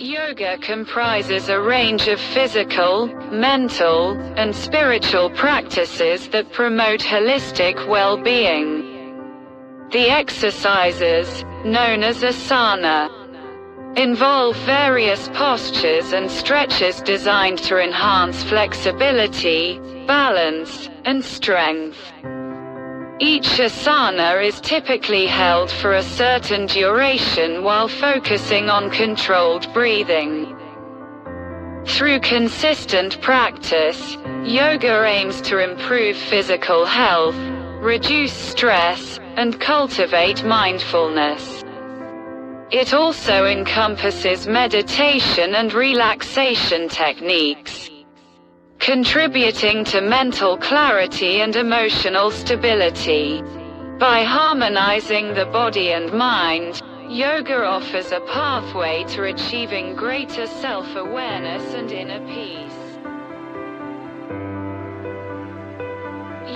Yoga comprises a range of physical, mental, and spiritual practices that promote holistic well-being. The exercises, known as asana, involve various postures and stretches designed to enhance flexibility, balance, and strength. Each asana is typically held for a certain duration while focusing on controlled breathing. Through consistent practice, yoga aims to improve physical health, reduce stress, and cultivate mindfulness. It also encompasses meditation and relaxation techniques, contributing to mental clarity and emotional stability. By harmonizing the body and mind, yoga offers a pathway to achieving greater self-awareness and inner peace.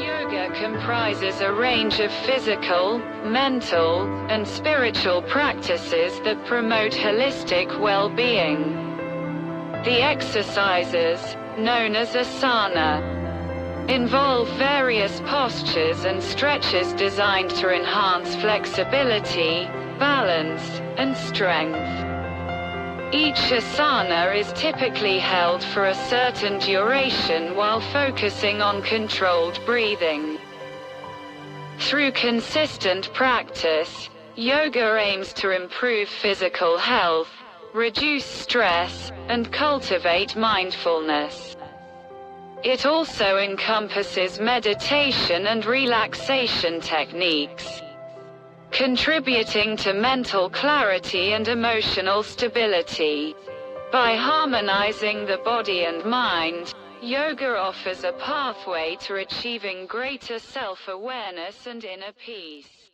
Yoga comprises a range of physical, mental, and spiritual practices that promote holistic well-being. The exercises, known as asana, involve various postures and stretches designed to enhance flexibility, balance, and strength. Each asana is typically held for a certain duration while focusing on controlled breathing. Through consistent practice, yoga aims to improve physical health, reduce stress, and cultivate mindfulness. It also encompasses meditation and relaxation techniques, contributing to mental clarity and emotional stability. By harmonizing the body and mind, yoga offers a pathway to achieving greater self-awareness and inner peace.